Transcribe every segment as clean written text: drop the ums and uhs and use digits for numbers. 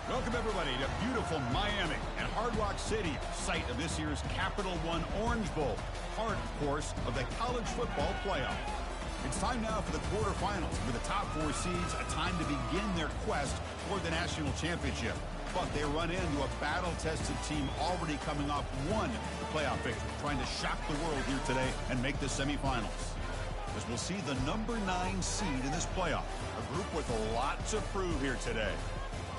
Welcome, everybody, to beautiful Miami and Hard Rock Stadium, site of this year's Capital One Orange Bowl, part, of course, of the college football playoff. It's time now for the quarterfinals, with the top four seeds a time to begin their quest for the national championship. But they run into a battle-tested team already coming off one playoff victory, trying to shock the world here today and make the semifinals. As we'll see the number 9 seed in this playoff, a group with a lot to prove here today.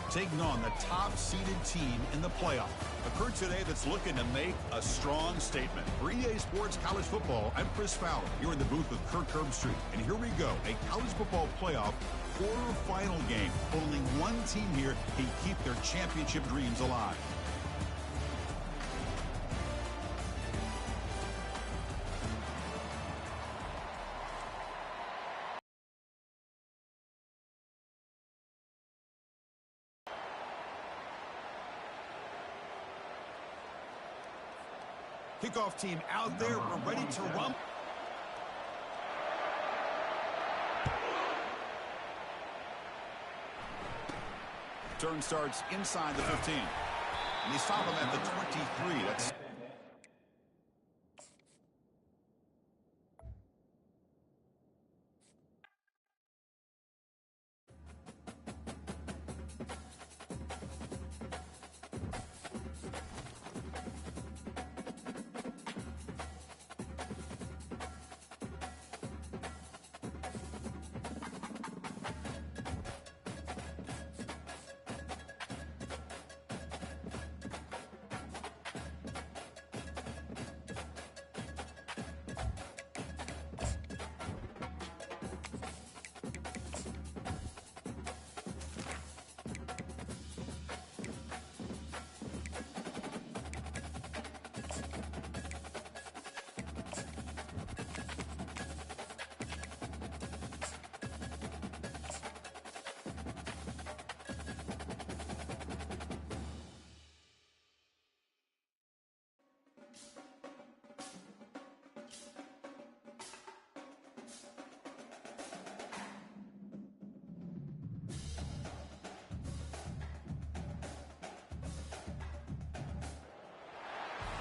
Taking on the top-seeded team in the playoff. A crew today that's looking to make a strong statement. For EA Sports College Football, I'm Chris Fowler, here in the booth with Kirk Herbstreit. And here we go, a college football playoff quarterfinal game. Only one team here can keep their championship dreams alive. Kickoff team out there. We're ready to run. Turn starts inside the 15. And they stop him at the 23. That's...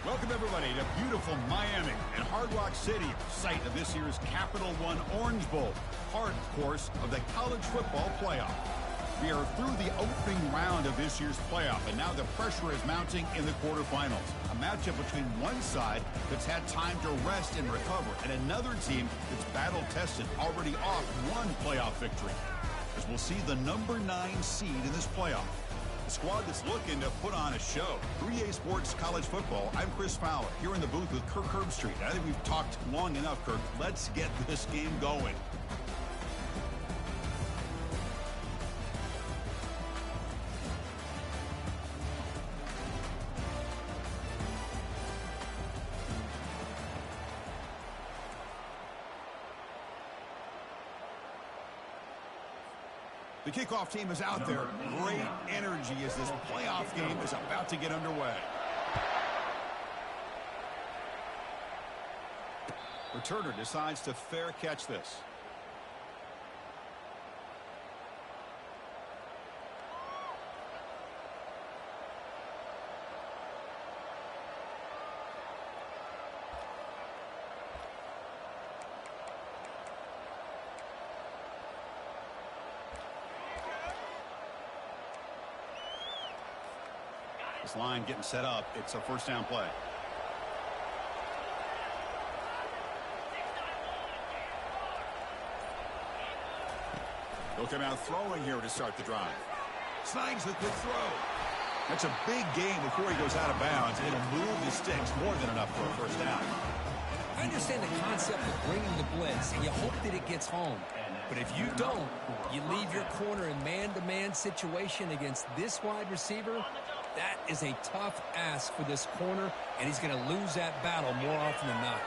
Welcome, everybody, to beautiful Miami and Hard Rock Stadium, site of this year's Capital One Orange Bowl, part, of course, of the college football playoff. We are through the opening round of this year's playoff, and now the pressure is mounting in the quarterfinals. A matchup between one side that's had time to rest and recover, and another team that's battle-tested, already off one playoff victory. As we'll see the number 9 seed in this playoff. The squad that's looking to put on a show. For EA Sports College Football, I'm Chris Fowler, here in the booth with Kirk Herbstreit. I think we've talked long enough, Kirk. Let's get this game going. The kickoff team is out there. Great energy as this playoff game is about to get underway. Returner decides to fair catch this. This line getting set up. It's a first down play. He'll come out throwing here to start the drive. Snags the quick throw. That's a big gain before he goes out of bounds. It'll move the sticks more than enough for a first down. I understand the concept of bringing the blitz, and you hope that it gets home. But if you don't, you leave your corner in man-to-man situation against this wide receiver. That is a tough ask for this corner, and he's going to lose that battle more often than not.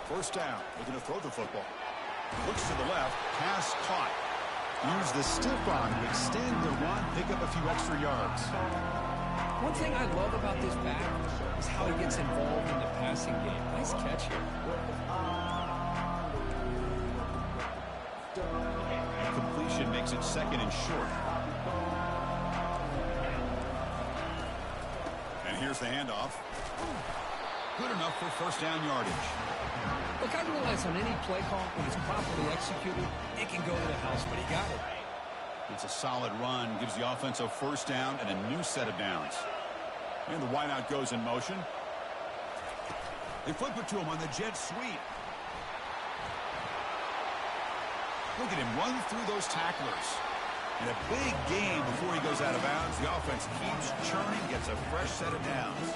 First down, looking to throw the football. Looks to the left, pass caught. Use the stiff arm to extend the run, pick up a few extra yards. One thing I love about this back is how he gets involved in the passing game. Nice catch here. Completion completion makes it 2nd and short. And here's the handoff. Good enough for 1st down yardage. Look, I realize on any play call, when it's properly executed, it can go to the house, but he got it. It's a solid run, gives the offense a 1st down and a new set of downs. And the wideout goes in motion. They flip it to him on the jet sweep. Look at him run through those tacklers. And a big game before he goes out of bounds. The offense keeps churning, gets a fresh set of downs.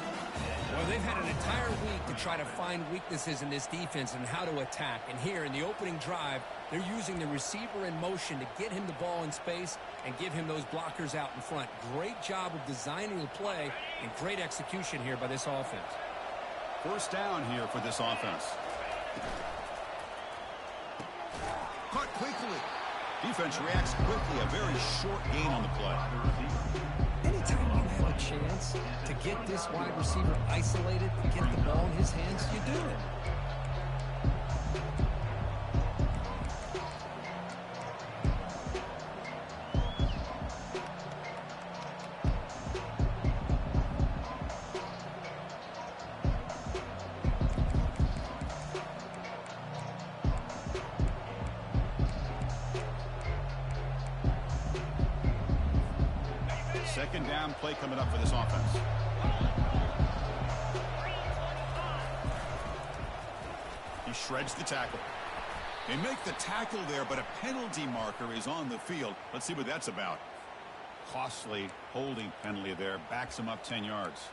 Well, they've had an entire week to try to find weaknesses in this defense and how to attack. And here in the opening drive, they're using the receiver in motion to get him the ball in space and give him those blockers out in front. Great job of designing the play and great execution here by this offense. 1st down here for this offense. Caught quickly. Defense reacts quickly. A very short gain on the play. Anytime you have a chance to get this wide receiver isolated, get the ball in his hands, you do it. Second down play coming up for this offense. He shreds the tackle. They make the tackle there, but a penalty marker is on the field. Let's see what that's about. Costly holding penalty there. Backs him up 10 yards.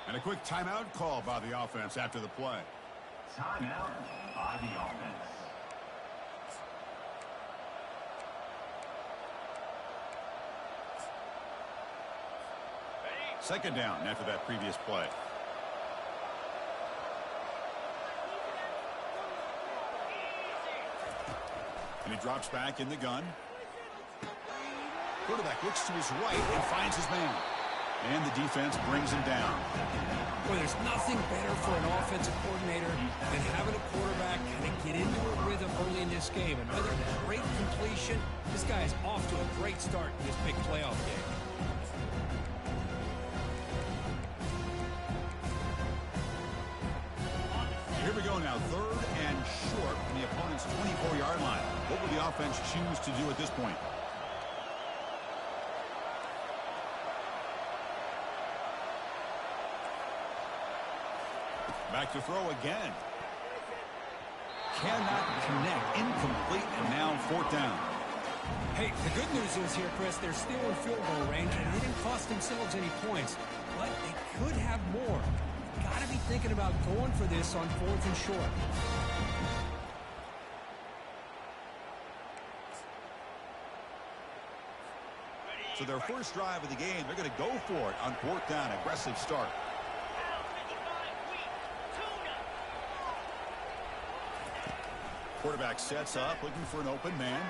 And a quick timeout call by the offense after the play. Timeout by the offense. Second down after that previous play. And he drops back in the gun. Quarterback looks to his right and finds his man. And the defense brings him down. Boy, there's nothing better for an offensive coordinator than having a quarterback kind of get into a rhythm early in this game. Another great completion. This guy is off to a great start in this big playoff game. Here we go now, 3rd and short from the opponent's 24-yard line. What will the offense choose to do at this point? Back to throw again. Cannot connect. Incomplete, and now 4th down. Hey, the good news is here, Chris, they're still in field goal range, and they didn't cost themselves any points. But they could have more. Got to be thinking about going for this on 4th and short. So their first drive of the game, they're going to go for it on 4th down. Aggressive start. Quarterback sets up, looking for an open man.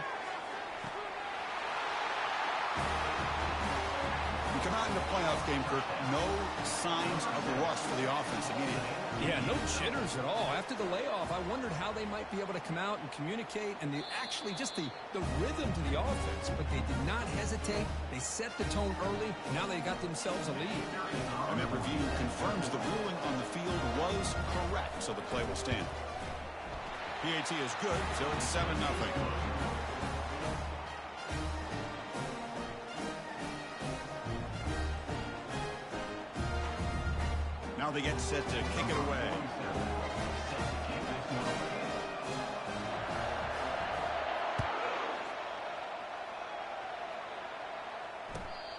You come out in the playoff game, Kirk, no signs of rust for the offense immediately. Yeah, no jitters at all. After the layoff, I wondered how they might be able to come out and communicate and actually just the rhythm to the offense. But they did not hesitate. They set the tone early. Now they got themselves a lead. And that review confirms the ruling on the field was correct, so the play will stand. PAT is good, so it's 7-0. Now they get set to kick it away.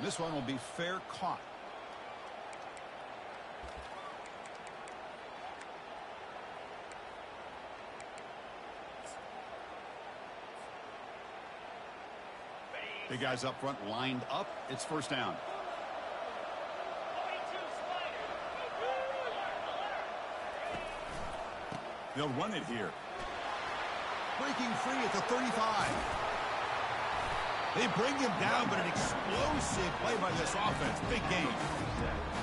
This one will be fair caught. Big guys up front lined up. It's 1st down. They'll run it here. Breaking free at the 35. They bring him down, but an explosive play by this offense. Big game.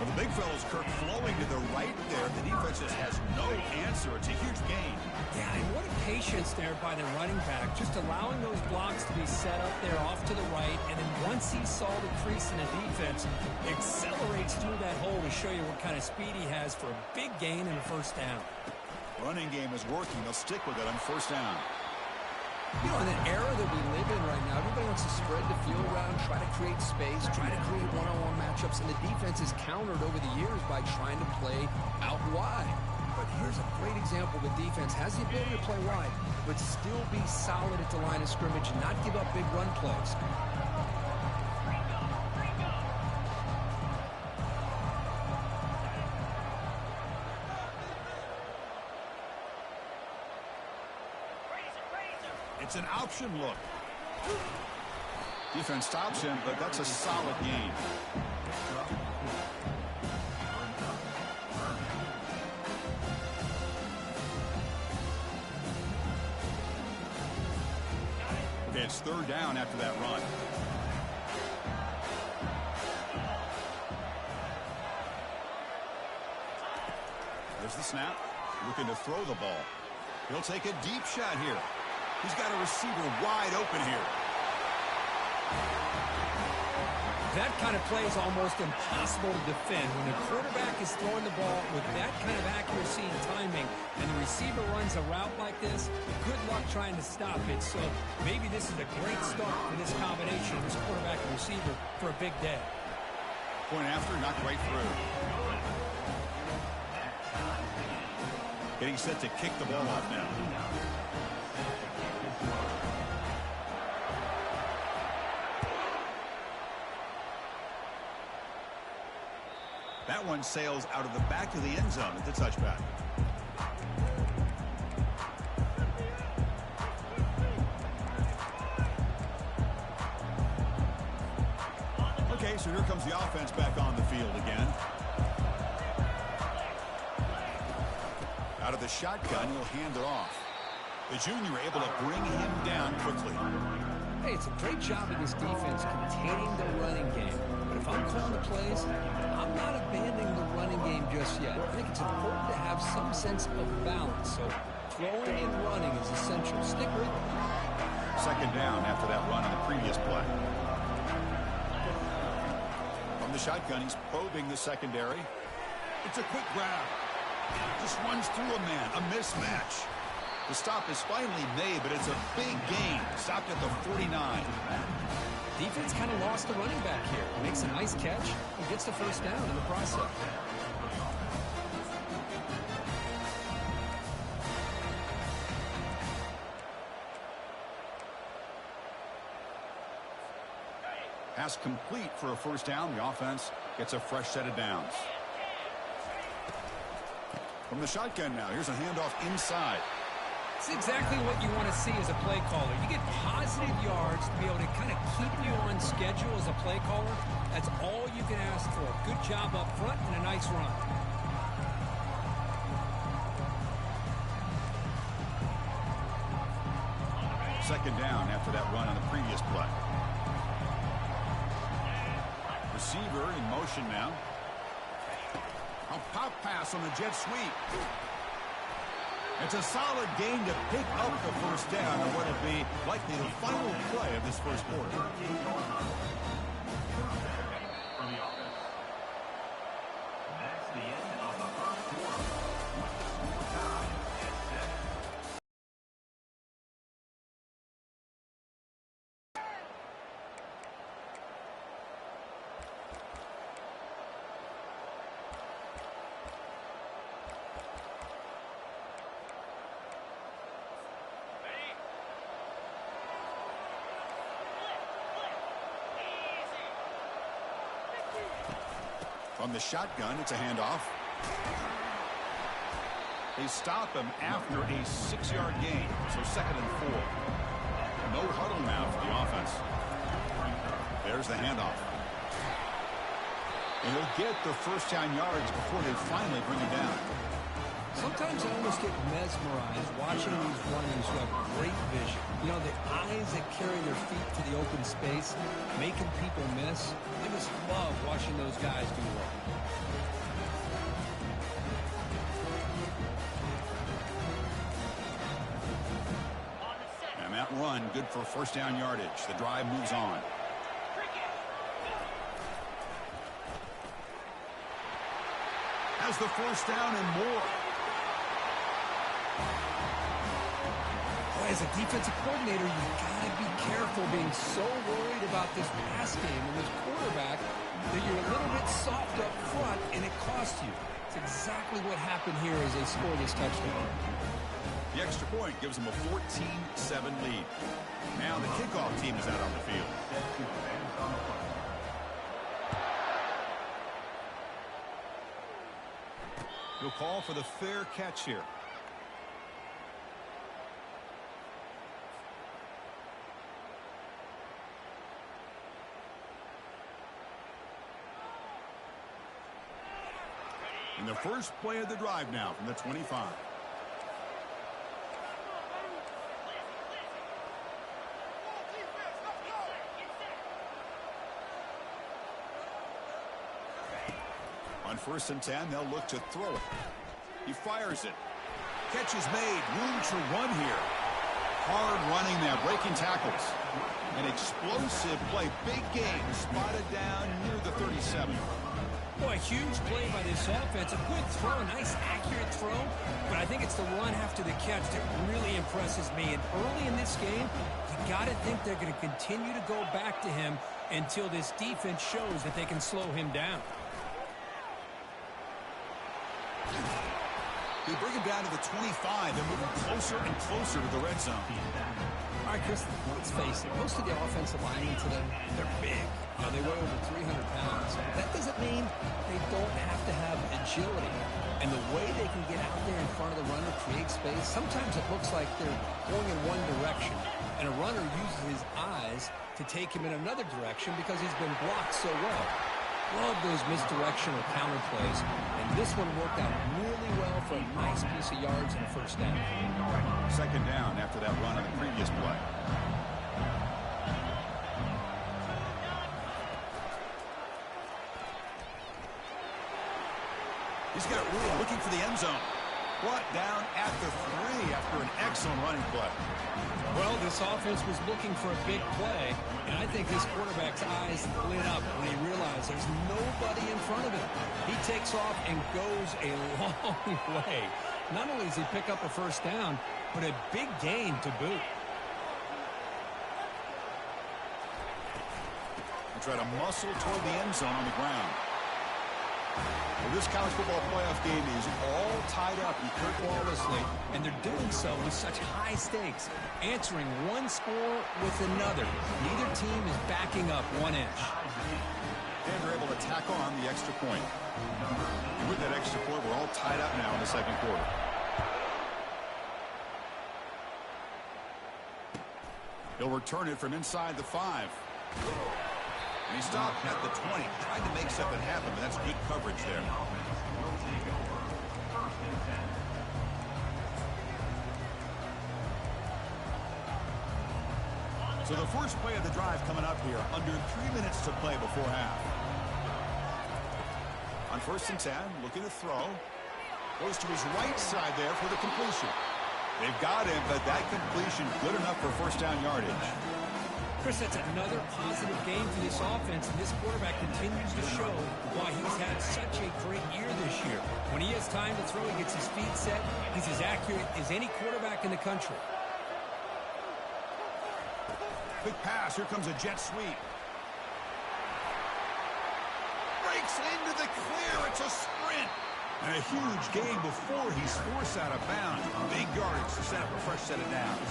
Well, the big fella's Kirk flowing to the right there. The defense just has no answer. It's a huge gain. Yeah, and what a patience there by the running back. Just allowing those blocks to be set up there off to the right. And then once he saw the crease in the defense, accelerates through that hole to show you what kind of speed he has for a big gain and a first down. Running game is working. They'll stick with it on first down. You know, in an era that we live in right now, everybody wants to spread the field around, try to create space, try to create one-on-one matchups, and the defense is countered over the years by trying to play out wide. But here's a great example. The defense has the ability to play wide, but still be solid at the line of scrimmage and not give up big run plays. It's an option look. Defense stops him, but that's a solid gain. Okay, it's third down after that run. There's the snap. Looking to throw the ball. He'll take a deep shot here. He's got a receiver wide open here. That kind of play is almost impossible to defend. When the quarterback is throwing the ball with that kind of accuracy and timing, and the receiver runs a route like this, good luck trying to stop it. So maybe this is a great start for this combination of this quarterback and receiver for a big day. Point after, not quite through. Getting set to kick the ball off now. That one sails out of the back of the end zone at the touchback. Okay, so here comes the offense back on the field again. Out of the shotgun, he'll hand it off. The junior able to bring him down quickly. Hey, it's a great job of this defense containing the running game. But if I'm calling the plays, I'm not abandoning the running game just yet. I think it's important to have some sense of balance. So throwing and running is essential. Stick with it. Second down after that run on the previous play. From the shotgun, he's probing the secondary. It's a quick grab. Just runs through a man. A mismatch. The stop is finally made, but it's a big gain. Stopped at the 49. Defense kind of lost the running back here. Makes a nice catch and gets the first down in the process. Pass complete for a first down. The offense gets a fresh set of downs. From the shotgun now, here's a handoff inside. It's exactly what you want to see as a play caller. You get positive yards to be able to kind of keep you on schedule as a play caller. That's all you can ask for. Good job up front and a nice run. Second down after that run on the previous play. Receiver in motion now. A pop pass on the jet sweep. It's a solid gain to pick up the first down on what will be likely the final play of this first quarter. That's the end of the first quarter. Time at 6. From the shotgun, it's a handoff. They stop him after a 6-yard gain, so second and 4. No huddle now for the offense. There's the handoff. And he'll get the first down yards before they finally bring him down. Sometimes I almost get mesmerized watching these runners who have great vision. You know, the eyes that carry their feet to the open space, making people miss. I just love watching those guys do well. And that run, good for first down yardage. The drive moves on. Has the first down and more. As a defensive coordinator, you've got to be careful being so worried about this pass game and this quarterback that you're a little bit soft up front and it costs you. It's exactly what happened here as they score this touchdown. The extra point gives them a 14-7 lead. Now the kickoff team is out on the field. He'll call for the fair catch here. In the first play of the drive now from the 25. On 1st and 10, they'll look to throw it. He fires it. Catch is made. Room to run here. Hard running there, breaking tackles. An explosive play. Big game. Spotted down near the 37. Boy, huge play by this offense. A good throw, a nice accurate throw. But I think it's the run after the catch that really impresses me. And early in this game, you got to think they're going to continue to go back to him until this defense shows that they can slow him down. They bring him down to the 25. They're moving closer and closer to the red zone. All right, Chris, let's face it. Most of the offensive linemen today, they're big. You know, they weigh over 300 pounds. That doesn't mean they don't have to have agility. And the way they can get out there in front of the runner, create space, sometimes it looks like they're going in one direction. And a runner uses his eyes to take him in another direction because he's been blocked so well. Love those misdirectional counter plays. And this one worked out really well for a nice piece of yards and a first down. Second down after that run on the previous play. He's got room looking for the end zone. Brought down at the 3 after an excellent running play. Well, this offense was looking for a big play, and I think this quarterback's eyes lit up when he realized there's nobody in front of him. He takes off and goes a long way. Not only does he pick up a first down, but a big gain to boot. He tried to muscle toward the end zone on the ground. Well, this college football playoff game is all tied up Flawlessly, and they're doing so with such high stakes, answering one score with another. Neither team is backing up 1 inch. And they're able to tack on the extra point. And with that extra point, we're all tied up now in the second quarter. He'll return it from inside the 5. And he stopped at the 20. Tried to make something happen, but that's good coverage there. So the first play of the drive coming up here. Under 3 minutes to play before half. On 1st and 10, looking to throw. Goes to his right side there for the completion. They've got him, but that completion good enough for first down yardage. Chris, that's another positive game for this offense, and this quarterback continues to show why he's had such a great year this year. When he has time to throw, he gets his feet set. He's as accurate as any quarterback in the country. Quick pass. Here comes a jet sweep. Breaks into the clear. It's a sprint. And a huge gain before he's forced out of bounds. Big yardage to set up a fresh set of downs.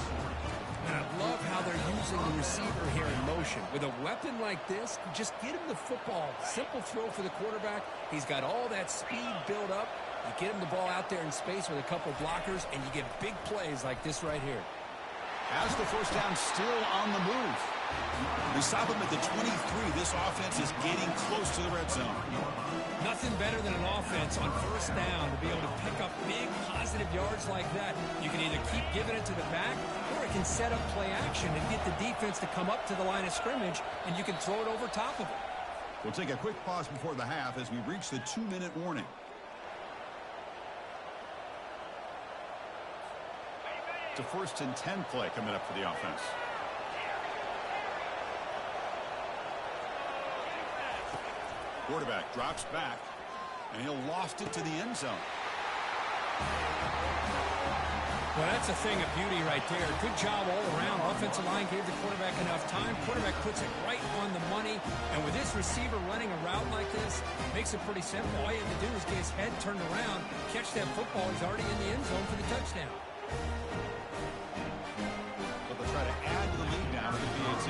And I love how they're using the receiver here in motion. With a weapon like this, just get him the football. Simple throw for the quarterback. He's got all that speed built up. You get him the ball out there in space with a couple blockers, and you get big plays like this right here. As the first down still on the move. The We stop them at the 23. This offense is getting close to the red zone. Nothing better than an offense on first down to be able to pick up big positive yards like that. You can either keep giving it to the back, or it can set up play action and get the defense to come up to the line of scrimmage, and you can throw it over top of it. We'll take a quick pause before the half as we reach the 2-minute warning. It's a 1st and 10 play coming up for the offense. Quarterback drops back, and he'll loft it to the end zone. Well, that's a thing of beauty right there. Good job all around. Offensive line gave the quarterback enough time. Quarterback puts it right on the money. And with this receiver running a route like this, makes it pretty simple. All you have to do is get his head turned around, catch that football. He's already in the end zone for the touchdown. But they'll try to add to the lead now with the PAT.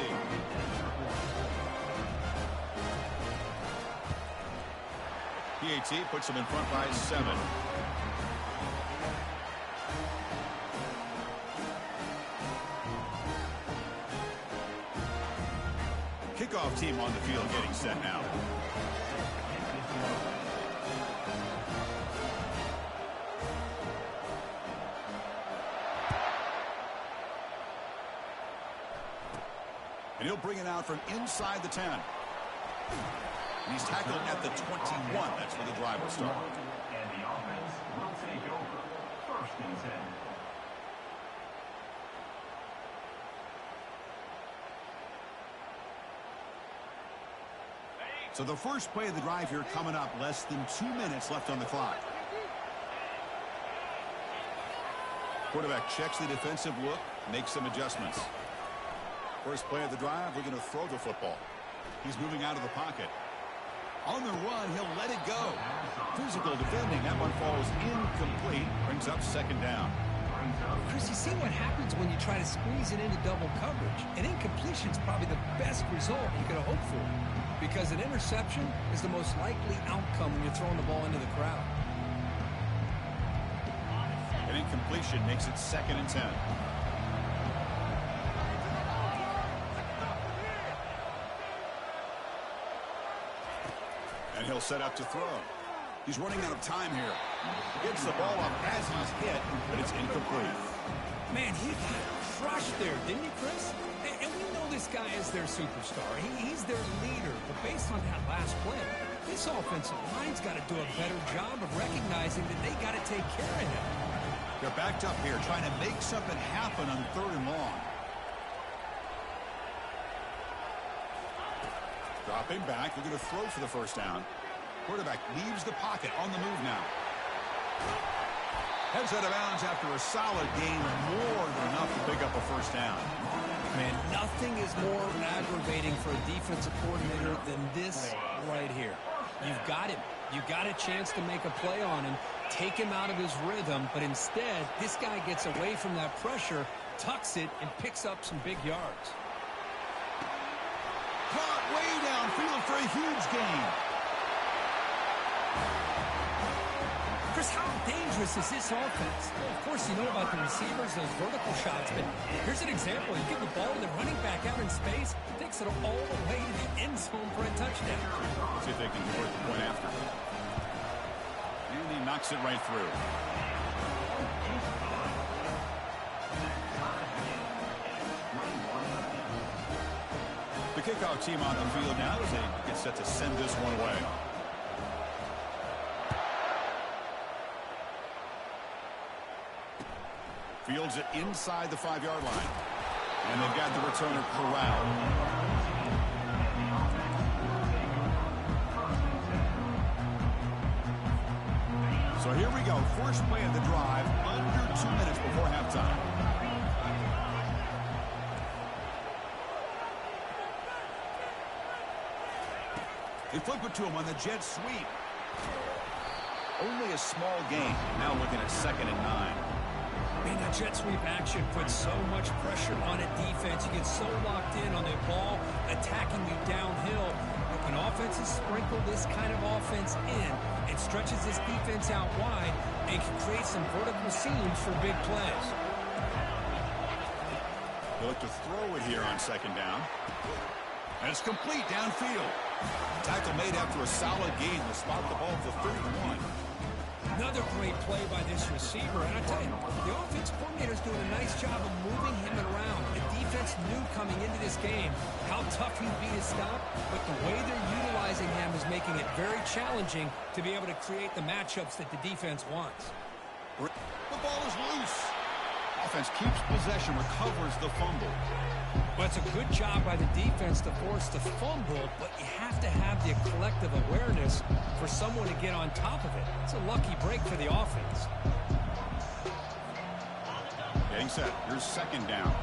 PAT puts them in front by 7. Kickoff team on the field getting set now. And he'll bring it out from inside the 10. And he's tackled at the 21. That's where the drive will start. And the offense will take over. 1st and 10. So the first play of the drive here coming up, less than 2 minutes left on the clock. Quarterback checks the defensive look, makes some adjustments. First play of the drive, we're going to throw the football. He's moving out of the pocket. On the run, he'll let it go. Physical defending, that one falls incomplete, brings up 2nd down. Chris, you see what happens when you try to squeeze it into double coverage. An incompletion is probably the best result you could hope for, because an interception is the most likely outcome when you're throwing the ball into the crowd. An incompletion makes it 2nd and 10. And he'll set up to throw. He's running out of time here. Gets the ball up as he's hit, but it's incomplete. Man, he got crushed there, didn't he, Chris? And we know this guy is their superstar. He's their leader. But based on that last play, this offensive line's got to do a better job of recognizing that they got to take care of him. They're backed up here trying to make something happen on 3rd and long. Dropping back, they're going to throw for the 1st down. Quarterback leaves the pocket on the move now. Heads out of bounds after a solid gain, more than enough to pick up a 1st down. Man, nothing is more aggravating for a defensive coordinator than this right here. You've got him. You got a chance to make a play on him, take him out of his rhythm, but instead, this guy gets away from that pressure, tucks it, and picks up some big yards. Caught way downfield for a huge gain. Chris, how dangerous is this offense? Well, of course, you know about the receivers, those vertical shots, but here's an example. You give the ball to the running back out in space, takes it all the way to the end zone for a touchdown. Let's see if they can convert the point after. And he knocks it right through. The kickoff team on the field now as they get set to send this one away. Fields it inside the 5-yard line. And they've got the returner corralled. So here we go. First play of the drive, under 2 minutes before halftime. They flip it to him on the jet sweep. Only a small gain. Now looking at 2nd and 9. Man, that jet sweep action puts so much pressure on a defense. You get so locked in on the ball attacking you downhill. But when offenses sprinkle this kind of offense in, it stretches this defense out wide and can create some vertical seams for big plays. They look to throw it here on 2nd down. And it's complete downfield. Tackle made after a solid gain to spot the ball for 31. Another great play by this receiver. And I tell you, the offense coordinator is doing a nice job of moving him around. The defense knew coming into this game how tough he'd be to stop, but the way they're utilizing him is making it very challenging to be able to create the matchups that the defense wants. The ball is loose. Offense keeps possession, recovers the fumble. Well, it's a good job by the defense to force the fumble, but you have to have the collective awareness for someone to get on top of it. It's a lucky break for the offense. Getting set. Here's second down.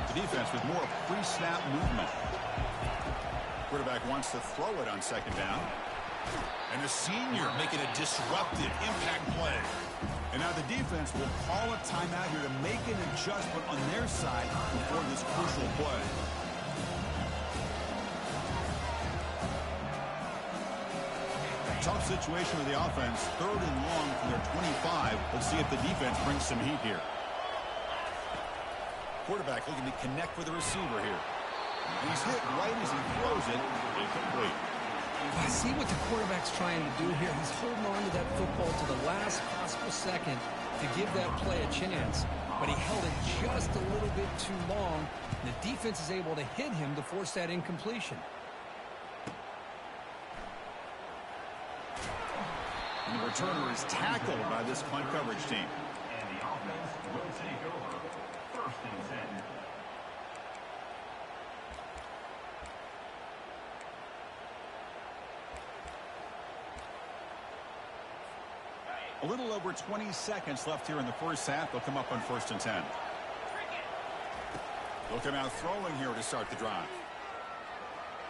The defense with more pre-snap movement. Quarterback wants to throw it on second down. And the senior making a disruptive impact play. And now the defense will call a timeout here to make an adjustment on their side before this crucial play. Tough situation with the offense. 3rd and long from their 25. Let's see if the defense brings some heat here. Quarterback looking to connect with the receiver here. And he's hit right as he throws it. Incomplete. I see what the quarterback's trying to do here. He's holding on to that football to the last possible second to give that play a chance. But he held it just a little bit too long. And the defense is able to hit him to force that incompletion. And the returner is tackled by this punt coverage team. And the offense will take over. 1st and 10. A little over 20 seconds left here in the first half. They'll come up on 1st and 10. They'll come out throwing here to start the drive.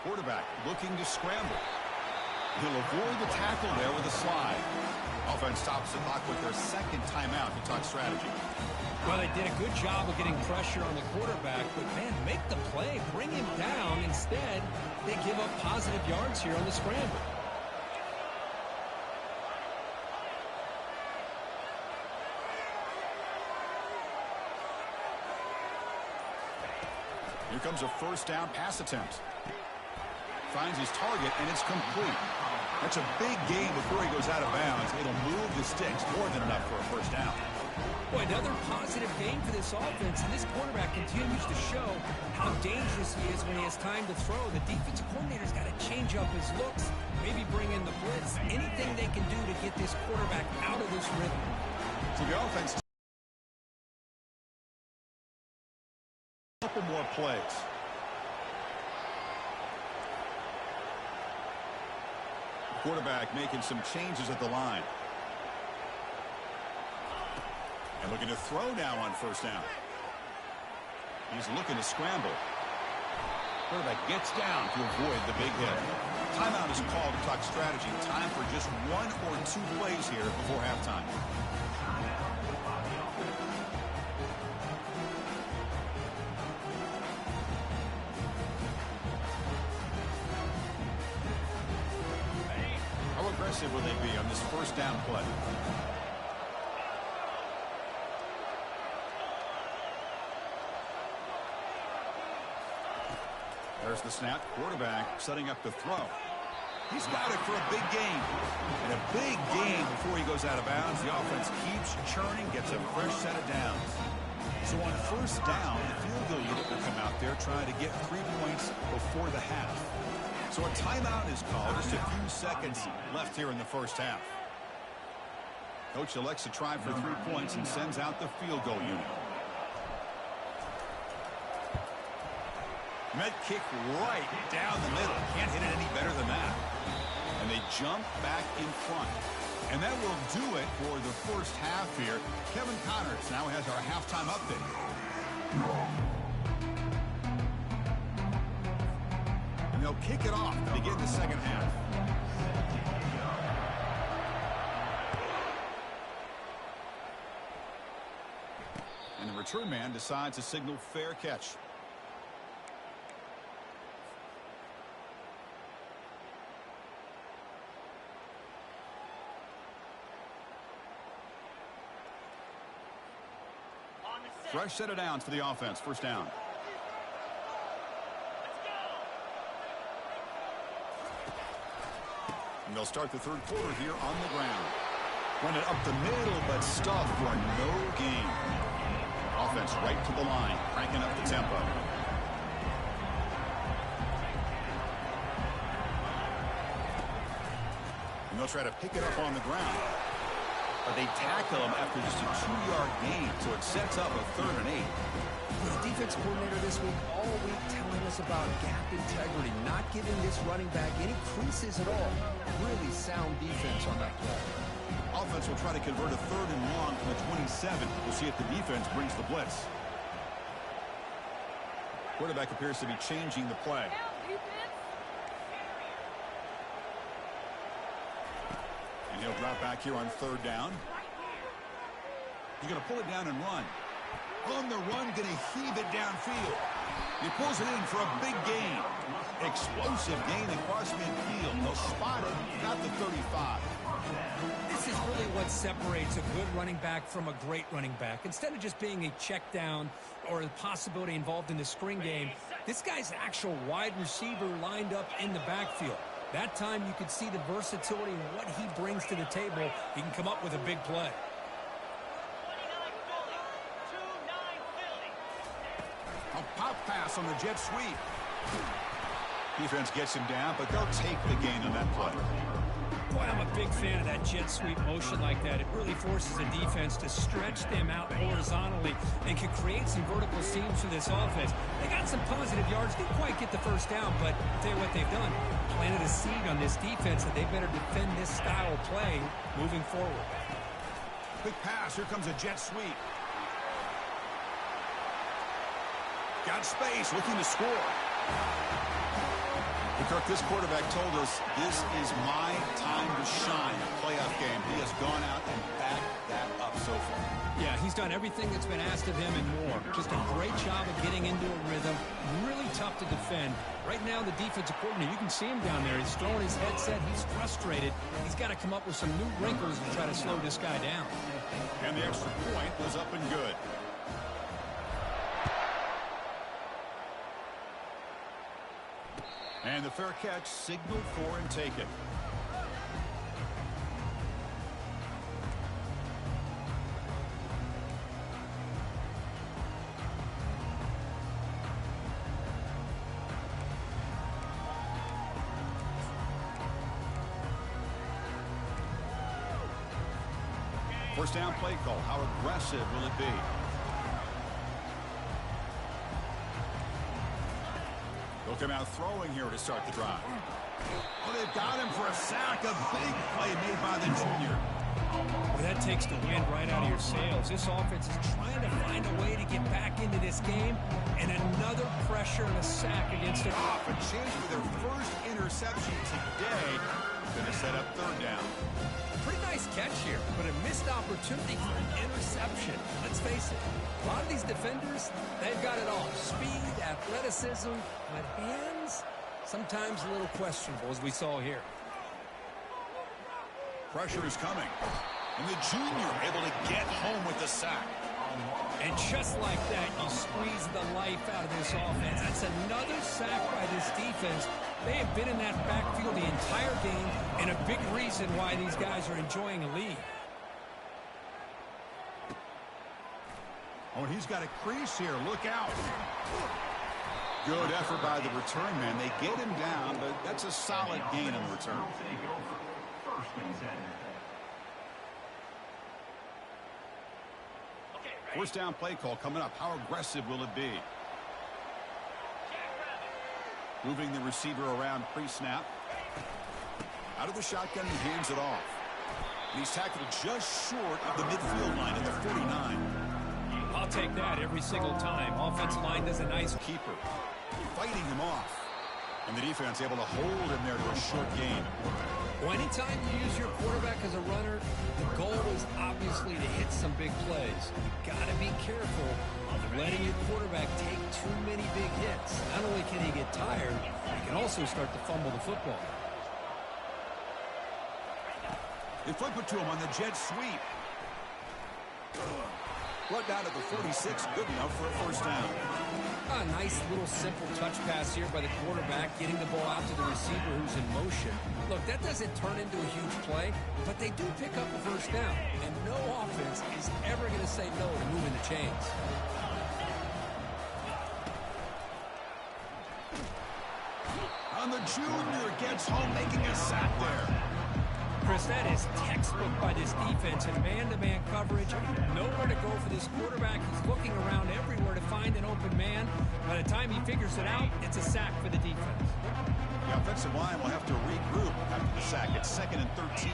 Quarterback looking to scramble. He'll avoid the tackle there with a slide. Offense stops the clock with their 2nd timeout to talk strategy. Well, they did a good job of getting pressure on the quarterback, but, man, make the play, bring him down. Instead, they give up positive yards here on the scramble. Here comes a 1st down pass attempt. Finds his target, and it's complete. That's a big gain before he goes out of bounds. It'll move the sticks more than enough for a 1st down. Boy, another positive game for this offense, and this quarterback continues to show how dangerous he is when he has time to throw. The defensive coordinator's got to change up his looks, maybe bring in the blitz, anything they can do to get this quarterback out of this rhythm. So the offense, a couple more plays. Quarterback making some changes at the line. And looking to throw now on 1st down. He's looking to scramble. Quarterback gets down to avoid the big hit. Timeout is called to talk strategy. Time for just 1 or 2 plays here before halftime. How aggressive will they be on this 1st down play? There's the snap. Quarterback setting up the throw. He's got it for a big gain. And a big gain before he goes out of bounds. The offense keeps churning, gets a fresh set of downs. So on 1st down, the field goal unit will come out there trying to get 3 points before the half. So a timeout is called. Just a few seconds left here in the 1st half. Coach elects to try for 3 points and sends out the field goal unit. Met kick right down the middle. Can't hit it any better than that. And they jump back in front. And that will do it for the 1st half here. Kevin Connors now has our halftime update. And they'll kick it off to begin the 2nd half. And the return man decides to signal fair catch. Fresh set of downs for the offense. 1st down. And they'll start the third quarter here on the ground. Run it up the middle, but stuffed for no gain. Offense right to the line, cranking up the tempo. And they'll try to pick it up on the ground. But they tackle him after just a 2-yard gain, so it sets up a 3rd and 8. The defense coordinator this week all week telling us about gap integrity, not giving this running back any creases at all. Really sound defense on that play. Offense will try to convert a 3rd and long from the 27. We'll see if the defense brings the blitz. Quarterback appears to be changing the play. And he'll drop back here on 3rd down. He's going to pull it down and run. On the run, going to heave it downfield. He pulls it in for a big gain. Explosive gain across midfield. They'll spot it, got the 35. This is really what separates a good running back from a great running back. Instead of just being a check down or a possibility involved in the screen game, this guy's an actual wide receiver lined up in the backfield. That time you could see the versatility and what he brings to the table. He can come up with a big play. A pop pass on the jet sweep. Defense gets him down, but they'll take the gain on that play. Boy, I'm a big fan of that jet sweep motion like that. It really forces the defense to stretch them out horizontally and can create some vertical seams for this offense. They got some positive yards. Didn't quite get the first down, but I'll tell you what they've done. Planted a seed on this defense that they better defend this style of play moving forward. Quick pass. Here comes a jet sweep. Got space, looking to score. Kirk, this quarterback told us this is my time to shine, a playoff game. He has gone out and backed that up so far. Yeah, he's done everything that's been asked of him and more. Just a great job of getting into a rhythm. Really tough to defend. Right now, the defensive coordinator, you can see him down there. He's throwing his headset. He's frustrated. He's got to come up with some new wrinkles to try to slow this guy down. And the extra point was up and good. And the fair catch signaled for and taken. First down play call. How aggressive will it be? They'll come out throwing here to start the drive. Oh, they've got him for a sack. A big play made by the junior. Well, that takes the wind right out of your sails. This offense is trying to find a way to get back into this game, and another pressure and a sack against it. Off a chance for their first interception today. Going to set up 3rd down. Pretty nice catch here, but a missed opportunity for an interception. Let's face it, a lot of these defenders, they've got it all. Speed, athleticism, but hands, sometimes a little questionable, as we saw here. Pressure is coming. And the junior able to get home with the sack. And just like that, you squeeze the life out of this offense. That's another sack by this defense. They have been in that backfield the entire game, and a big reason why these guys are enjoying a lead. Oh, and he's got a crease here. Look out. Good effort by the return man. They get him down, but that's a solid gain on the return. First down play call coming up. How aggressive will it be? Moving the receiver around pre-snap. Out of the shotgun, he hands it off. And he's tackled just short of the midfield line at the 49. I'll take that every single time. Offensive line does a nice keeper. Fighting him off. And the defense able to hold him there to a short gain. Well, anytime you use your quarterback as a runner, the goal is obviously to hit some big plays. You've got to be careful of letting your quarterback take too many big hits. Not only can he get tired, he can also start to fumble the football. They flip it to him on the jet sweep. Brought down at the 46, good enough for a first down. A nice little simple touch pass here by the quarterback, getting the ball out to the receiver who's in motion. Look, that doesn't turn into a huge play, but they do pick up a first down. And no offense is ever going to say no to moving the chains. And the junior gets home, making a sack there. Chris, that is textbook by this defense in man-to-man coverage. Nowhere to go for this quarterback. He's looking around everywhere to find an open man. By the time he figures it out, it's a sack for the defense. The offensive line will have to regroup after the sack. It's 2nd and 13.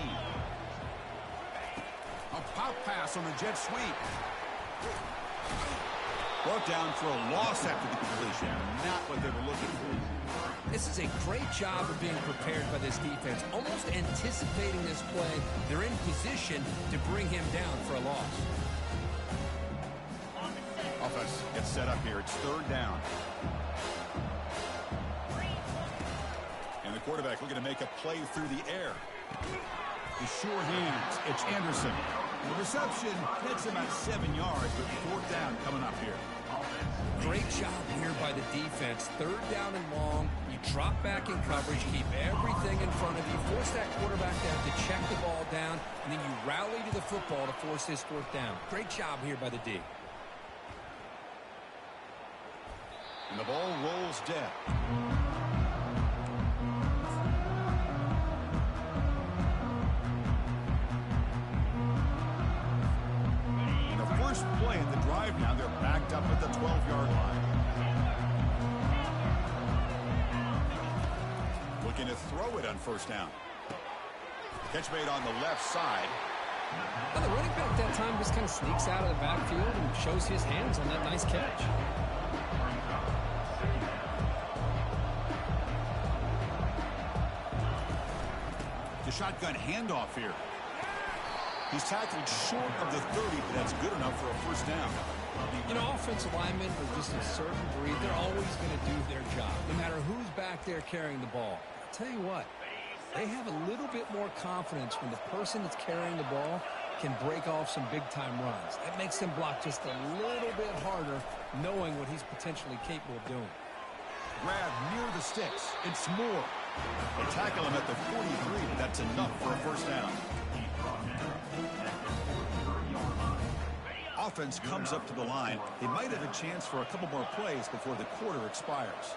A pop pass on the jet sweep. Brought down for a loss after the completion. Not what they were looking for. This is a great job of being prepared by this defense, almost anticipating this play. They're in position to bring him down for a loss. Offense gets set up here. It's 3rd down. And the quarterback looking to make a play through the air. The sure hands. It's Anderson. The reception gets him at 7 yards, but 4th down coming up here. Great job here by the defense. 3rd down and long. You drop back in coverage, keep everything in front of you, force that quarterback to have to check the ball down, and then you rally to the football to force this 4th down. Great job here by the D. And the ball rolls dead. First play at the drive now. They're backed up at the 12-yard line. Looking to throw it on 1st down. Catch made on the left side. Well, the running back that time just kind of sneaks out of the backfield and shows his hands on that nice catch. The shotgun handoff here. He's tackled short of the 30, but that's good enough for a 1st down. You know, offensive linemen are just a certain breed. They're always going to do their job, no matter who's back there carrying the ball. I'll tell you what, they have a little bit more confidence when the person that's carrying the ball can break off some big-time runs. That makes them block just a little bit harder, knowing what he's potentially capable of doing. Grab near the sticks. It's Moore. They tackle him at the 43, but that's enough for a 1st down. Offense comes up to the line. They might have a chance for a couple more plays before the quarter expires.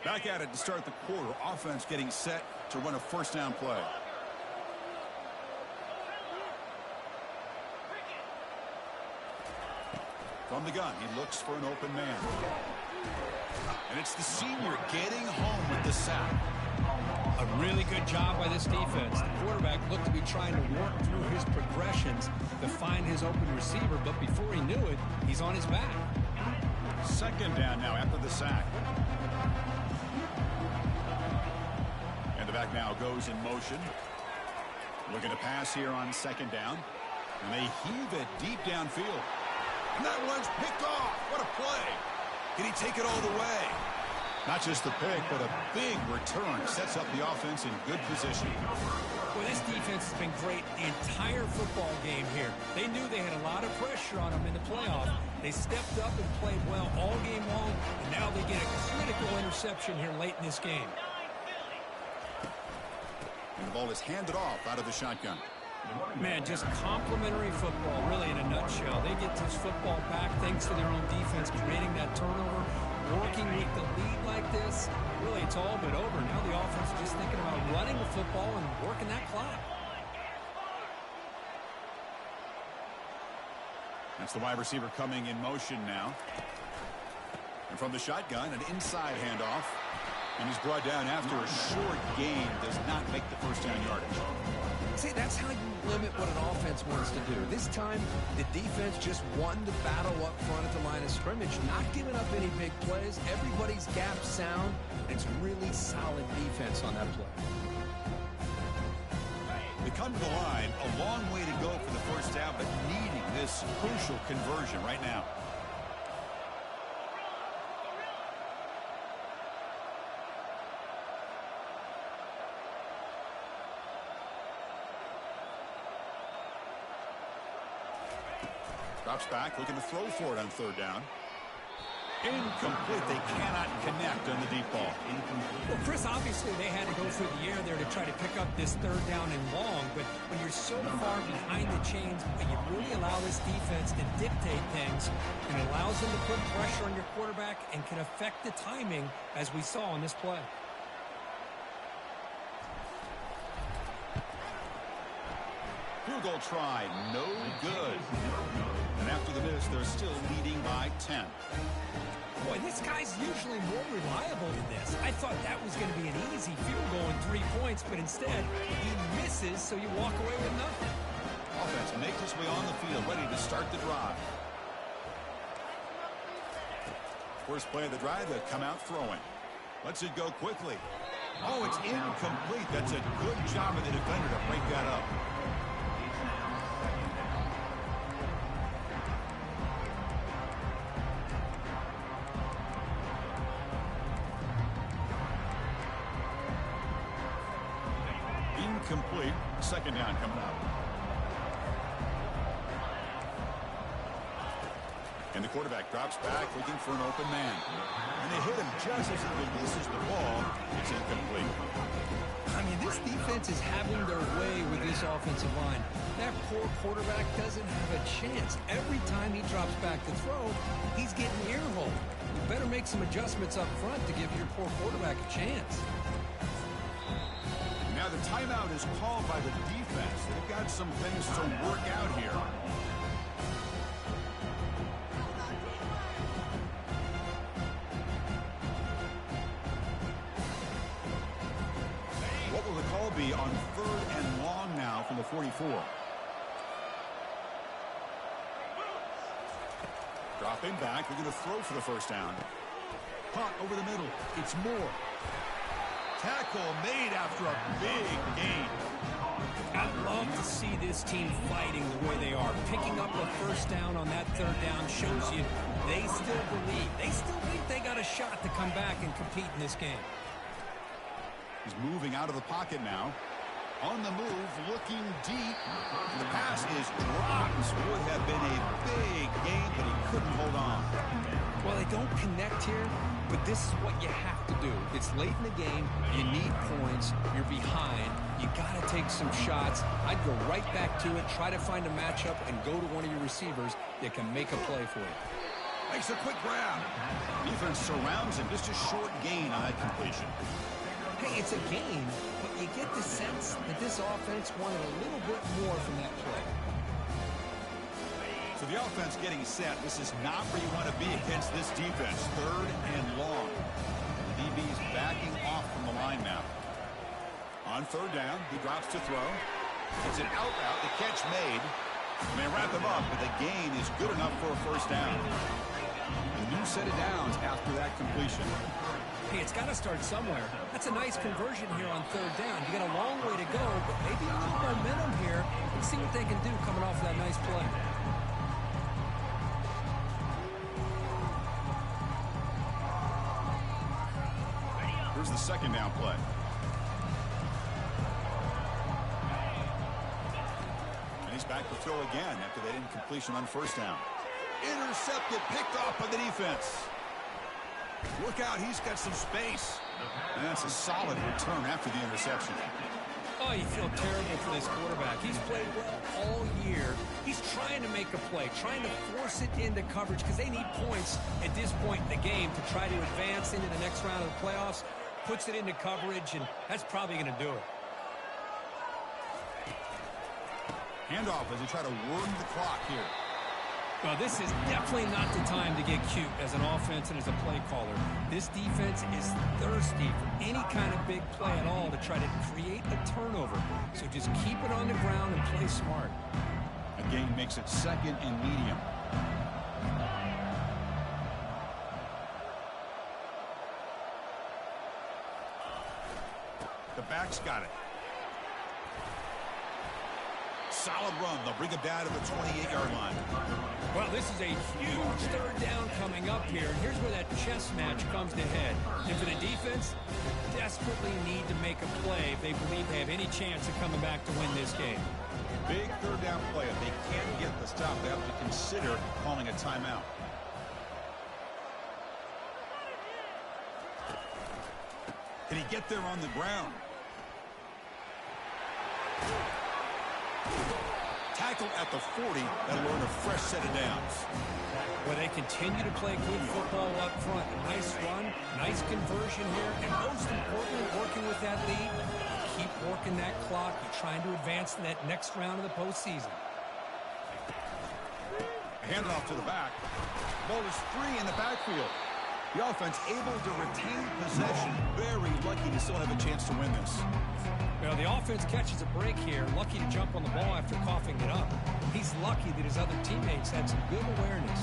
Back at it to start the quarter. Offense getting set to run a 1st down play. From the gun, he looks for an open man. And it's the senior getting home with the sack. A really good job by this defense. The quarterback looked to be trying to work through his progressions to find his open receiver, but before he knew it, he's on his back. 2nd down now after the sack. The back now goes in motion. Looking to pass here on 2nd down. And they heave it deep downfield. And that one's picked off. What a play. Can he take it all the way? Not just the pick, but a big return. Sets up the offense in good position. Well, this defense has been great the entire football game here. They knew they had a lot of pressure on them in the playoff. They stepped up and played well all game long. And now they get a critical interception here late in this game. And the ball is handed off out of the shotgun. Man, just complimentary football, really, in a nutshell. They get this football back thanks to their own defense, creating that turnover, working with the lead like this. Really, it's all but over. Now the offense is just thinking about running the football and working that clock. That's the wide receiver coming in motion now. And from the shotgun, an inside handoff. And he's brought down after a short gain. Does not make the 1st down yardage. See, that's how you limit what an offense wants to do. This time, the defense just won the battle up front at the line of scrimmage, not giving up any big plays. Everybody's gap sound. It's really solid defense on that play. They come to the line, a long way to go for the first down, but needing this crucial conversion right now. Drops back, looking to throw for it on third down. Incomplete. They cannot connect on the deep ball. Well, Chris, obviously they had to go through the air there to try to pick up this third down and long, but when you're so far behind the chains, you really allow this defense to dictate things, and it allows them to put pressure on your quarterback and can affect the timing, as we saw on this play. Field goal try, no good. And after the miss, they're still leading by 10. Boy, this guy's usually more reliable than this. I thought that was going to be an easy field goal in 3 points, but instead, he misses, so you walk away with nothing. Offense makes its way on the field, ready to start the drive. First play of the drive, they come out throwing. Lets it go quickly. Oh, it's incomplete. That's a good job of the defender to break that up. Incomplete. Second down coming up. And the quarterback drops back looking for an open man. And they hit him just as he releases the ball. It's incomplete. I mean, this defense is having their way with this offensive line. That poor quarterback doesn't have a chance. Every time he drops back to throw, he's getting earholed. You better make some adjustments up front to give your poor quarterback a chance. Now the timeout is called by the defense. They've got some things to work out here. What will the call be on third and long now from the 44? Dropping back. They're going to throw for the first down. Punt over the middle. It's Moore. Tackle made after a big gain. I love to see this team fighting the way they are. Picking up a first down on that third down shows you they still believe. They still think they got a shot to come back and compete in this game. He's moving out of the pocket now. On the move, looking deep. The pass is dropped. Would have been a big gain, but he couldn't hold on. Well, they don't connect here, but this is what you have to do. It's late in the game. You need points. You're behind. You got to take some shots. I'd go right back to it, try to find a matchup, and go to one of your receivers that can make a play for you. Makes a quick grab. Defense surrounds him. Just a short gain on that completion. Hey, it's a game, but you get the sense that this offense wanted a little bit more from that play. So the offense getting set. This is not where you want to be against this defense. Third and long. The DB's backing off from the line now. On third down, he drops to throw. It's an out route. The catch made. They wrap him up, but the gain is good enough for a first down. A new set of downs after that completion. Hey, it's got to start somewhere. That's a nice conversion here on third down. You got a long way to go, but maybe a little momentum here. Let's see what they can do coming off that nice play. Here's the second down play. And he's back to throw again after that incompletion on first down. Intercepted, picked off by the defense. Look out, he's got some space. And that's a solid return after the interception. Oh, you feel terrible for this quarterback. He's played well all year. He's trying to make a play, trying to force it into coverage because they need points at this point in the game to try to advance into the next round of the playoffs. Puts it into coverage, and that's probably going to do it. Handoff as they try to work the clock here. Well, this is definitely not the time to get cute as an offense and as a play caller. This defense is thirsty for any kind of big play at all to try to create a turnover. So just keep it on the ground and play smart. Again, makes it second and medium. The back's got it. solid run. They'll bring it down to the 28-yard line. Well, this is a huge third down coming up here. And here's where that chess match comes to head. And for the defense, desperately need to make a play if they believe they have any chance of coming back to win this game. Big third down play. If they can't get the stop, they have to consider calling a timeout. Can he get there on the ground? Tackle at the 40. That'll earn a fresh set of downs. Well, they continue to play good football up front. A nice run, nice conversion here, and most importantly, working with that lead, you keep working that clock. You're trying to advance in that next round of the postseason. Handoff to the back. Ball is free in the backfield. The offense able to retain possession. Very lucky to still have a chance to win this. Well, the offense catches a break here. Lucky to jump on the ball after coughing it up. He's lucky that his other teammates had some good awareness.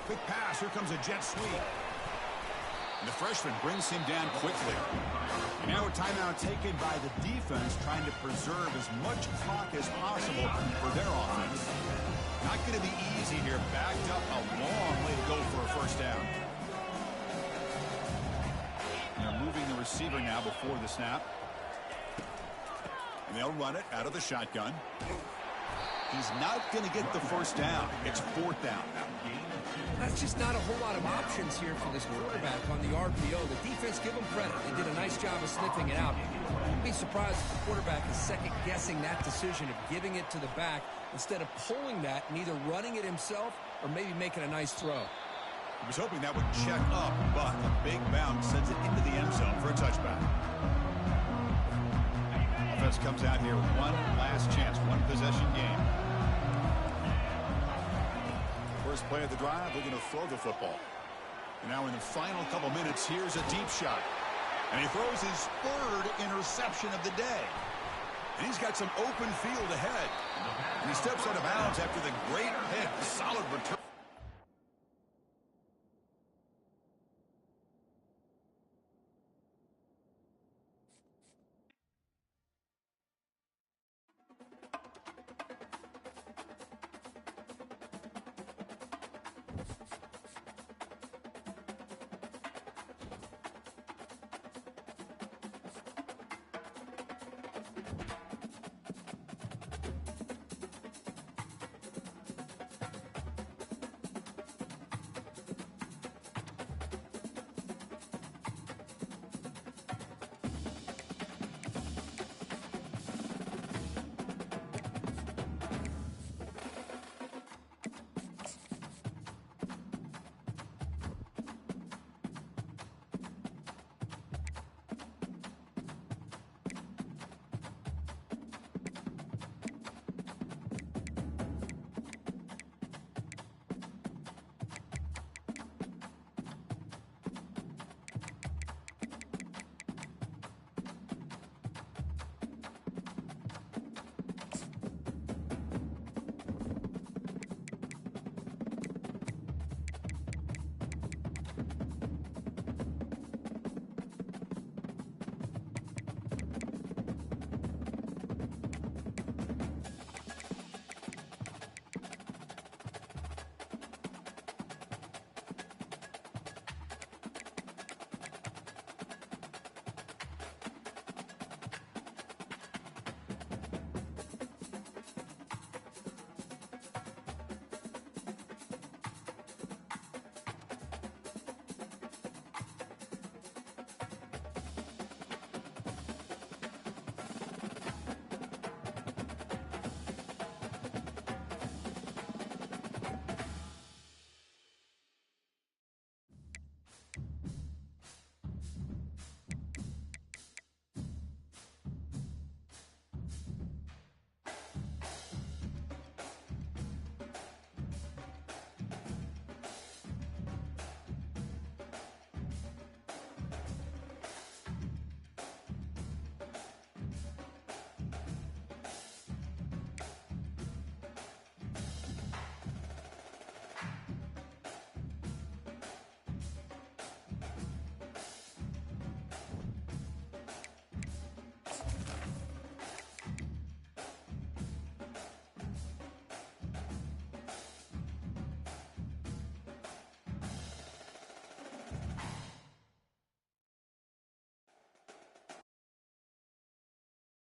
Quick pass. Here comes a jet sweep. And the freshman brings him down quickly. And now a timeout taken by the defense, trying to preserve as much clock as possible for their offense. Not going to be easy here. Backed up a long way to go for a first down. And they're moving the receiver now before the snap. And they'll run it out of the shotgun. He's not going to get the first down. It's fourth down. That's just not a whole lot of options here for this quarterback on the RPO. The defense, give them credit. They did a nice job of sniffing it out. I'd be surprised if the quarterback is second-guessing that decision of giving it to the back instead of pulling that and either running it himself or maybe making a nice throw. He was hoping that would check up, but a big bounce sends it into the end zone for a touchback. Offense comes out here with one last chance, one possession game. First play of the drive, we're going to throw the football. And now in the final couple minutes, here's a deep shot. And he throws his third interception of the day. And he's got some open field ahead. And he steps out of bounds after the great hit. Solid return.